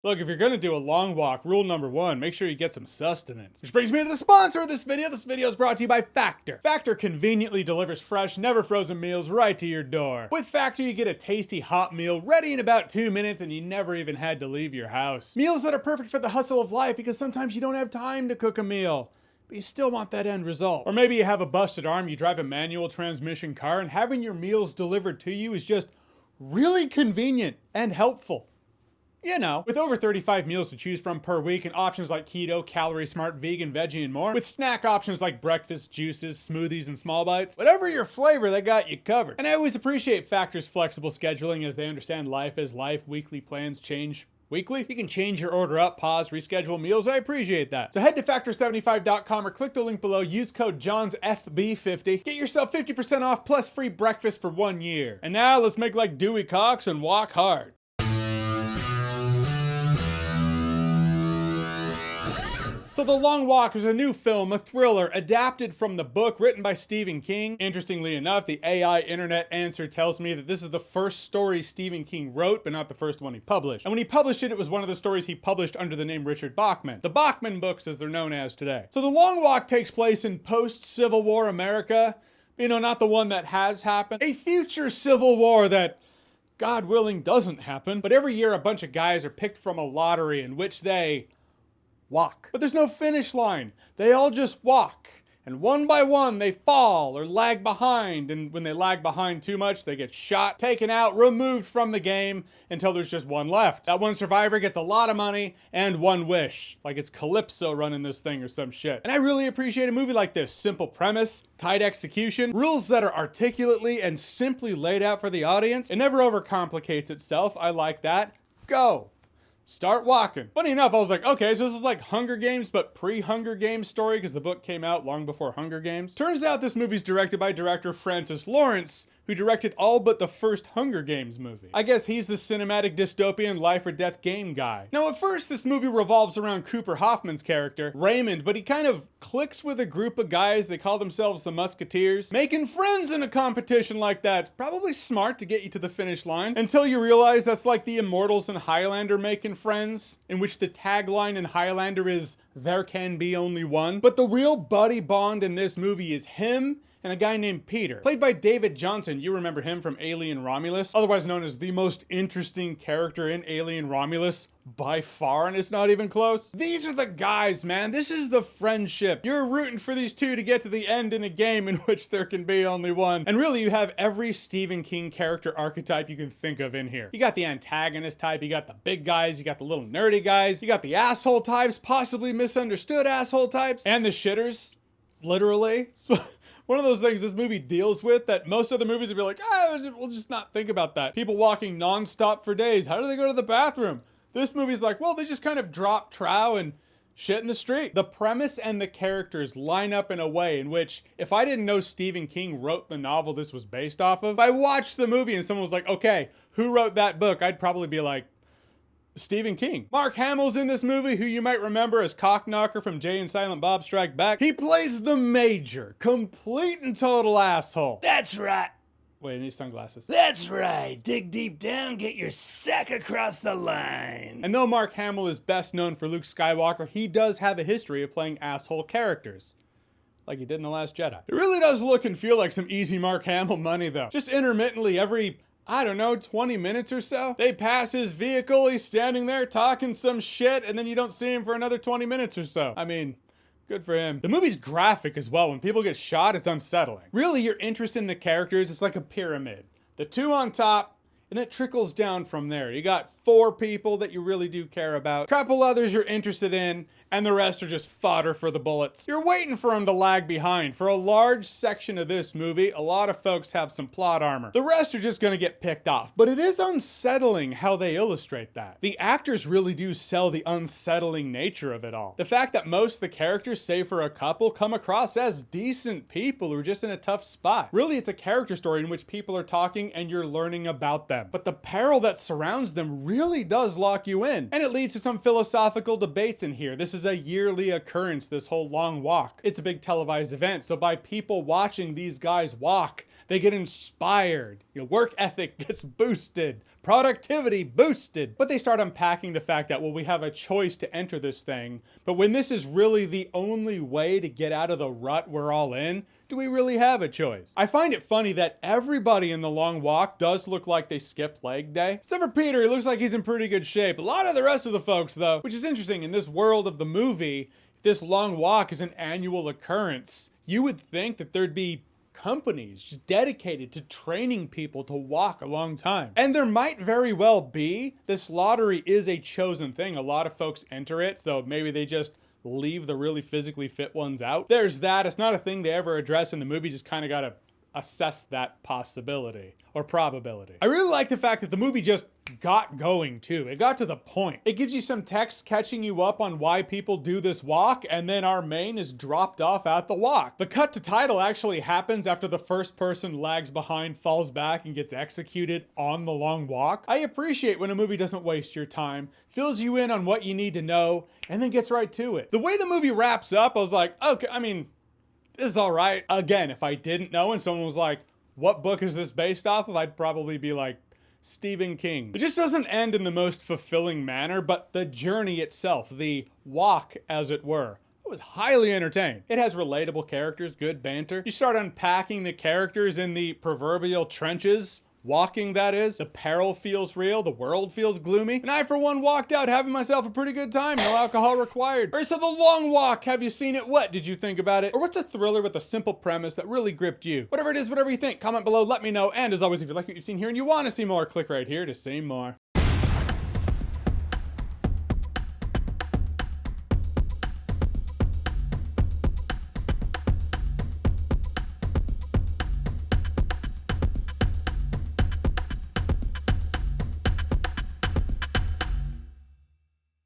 Look, if you're gonna do a long walk, rule number one, make sure you get some sustenance. Which brings me to the sponsor of this video. This video is brought to you by Factor. Factor conveniently delivers fresh, never frozen meals right to your door. With Factor, you get a tasty hot meal ready in about 2 minutes and you never even had to leave your house. Meals that are perfect for the hustle of life because sometimes you don't have time to cook a meal, but you still want that end result. Or maybe you have a busted arm, you drive a manual transmission car, and having your meals delivered to you is just really convenient and helpful. You know, with over 35 meals to choose from per week and options like keto, calorie smart, vegan, veggie, and more, with snack options like breakfast, juices, smoothies, and small bites, whatever your flavor, they got you covered. And I always appreciate Factor's flexible scheduling as they understand life is life. Weekly plans change weekly. You can change your order up, pause, reschedule meals. I appreciate that. So head to factor75.com or click the link below. Use code JOHNSFB50. Get yourself 50% off plus free breakfast for 1 year. And now let's make like Dewey Cox and walk hard. So The Long Walk is a new film, a thriller, adapted from the book written by Stephen King. Interestingly enough, the AI internet answer tells me that this is the first story Stephen King wrote, but not the first one he published. And when he published it, it was one of the stories he published under the name Richard Bachman. The Bachman books, as they're known as today. So The Long Walk takes place in post-Civil War America. You know, not the one that has happened. A future Civil War that, God willing, doesn't happen. But every year, a bunch of guys are picked from a lottery in which they walk. But there's no finish line. They all just walk. And one by one, they fall or lag behind. And when they lag behind too much, they get shot, taken out, removed from the game until there's just one left. That one survivor gets a lot of money and one wish. Like it's Calypso running this thing or some shit. And I really appreciate a movie like this. Simple premise, tight execution, rules that are articulately and simply laid out for the audience. It never overcomplicates itself. I like that. Go. Start walking. Funny enough, I was like, okay, so this is like Hunger Games, but pre-Hunger Games story, because the book came out long before Hunger Games. Turns out this movie's directed by director Francis Lawrence, who directed all but the first Hunger Games movie. I guess he's the cinematic dystopian life or death game guy. Now at first this movie revolves around Cooper Hoffman's character, Raymond, but he kind of clicks with a group of guys, they call themselves the Musketeers. Making friends in a competition like that, probably smart to get you to the finish line, until you realize that's like the Immortals in Highlander making friends, in which the tagline in Highlander is, "There can be only one." But the real buddy bond in this movie is him and a guy named Peter, played by David Johnson. You remember him from Alien Romulus, otherwise known as the most interesting character in Alien Romulus by far, and it's not even close. These are the guys, man. This is the friendship. You're rooting for these two to get to the end in a game in which there can be only one. And really, you have every Stephen King character archetype you can think of in here. You got the antagonist type, you got the big guys, you got the little nerdy guys, you got the asshole types, possibly misunderstood asshole types, and the shitters, literally. One of those things this movie deals with that most other movies would be like, we'll just not think about that. People walking nonstop for days. How do they go to the bathroom? This movie's like, well, they just kind of drop trow and shit in the street. The premise and the characters line up in a way in which, if I didn't know Stephen King wrote the novel this was based off of, if I watched the movie and someone was like, okay, who wrote that book? I'd probably be like, Stephen King. Mark Hamill's in this movie, who you might remember as Cockknocker from Jay and Silent Bob Strike Back. He plays the major, complete and total asshole. That's right. Wait, I need sunglasses. That's right. Dig deep down, get your sack across the line. And though Mark Hamill is best known for Luke Skywalker, he does have a history of playing asshole characters, like he did in The Last Jedi. It really does look and feel like some easy Mark Hamill money, though. Just intermittently every, I don't know, 20 minutes or so, they pass his vehicle, he's standing there talking some shit, and then you don't see him for another 20 minutes or so. I mean, good for him. The movie's graphic as well. When people get shot, it's unsettling. Really, your interest in the characters is like a pyramid. The two on top, and it trickles down from there. You got 4 people that you really do care about, couple others you're interested in, and the rest are just fodder for the bullets. You're waiting for them to lag behind. For a large section of this movie, a lot of folks have some plot armor. The rest are just gonna get picked off. But it is unsettling how they illustrate that. The actors really do sell the unsettling nature of it all. The fact that most of the characters, save for a couple, come across as decent people who are just in a tough spot. Really, it's a character story in which people are talking and you're learning about them. them. But the peril that surrounds them really does lock you in. And it leads to some philosophical debates in here. This is a yearly occurrence, this whole long walk. It's a big televised event. So by people watching these guys walk, they get inspired. Work ethic gets boosted. Productivity boosted. But they start unpacking the fact that, well, we have a choice to enter this thing. But when this is really the only way to get out of the rut we're all in, do we really have a choice? I find it funny that everybody in the long walk does look like they skipped leg day. Except for Peter, he looks like he's in pretty good shape. A lot of the rest of the folks, though, which is interesting. In this world of the movie, if this long walk is an annual occurrence, you would think that there'd be companies just dedicated to training people to walk a long time. And there might very well be. This lottery is a chosen thing. A lot of folks enter it, so maybe they just leave the really physically fit ones out. There's that. It's not a thing they ever address in the movie, just kind of gotta assess that possibility or probability. I really like the fact that the movie just got going too. It got to the point. It gives you some text catching you up on why people do this walk, and then our main is dropped off at the walk. The cut to title actually happens after the first person lags behind, falls back, and gets executed on the long walk. I appreciate when a movie doesn't waste your time, fills you in on what you need to know, and then gets right to it. The way the movie wraps up, I was like, okay, this is all right. Again, if I didn't know and someone was like, what book is this based off of? I'd probably be like, Stephen King. It just doesn't end in the most fulfilling manner, but the journey itself, the walk as it were, I was highly entertained. It has relatable characters, good banter. You start unpacking the characters in the proverbial trenches. Walking, that is. The peril feels real. The world feels gloomy. And I, for one, walked out having myself a pretty good time. No alcohol required. All right, so The Long Walk. Have you seen it? What did you think about it? Or what's a thriller with a simple premise that really gripped you? Whatever it is, whatever you think, comment below, let me know. And as always, if you like what you've seen here and you want to see more, click right here to see more.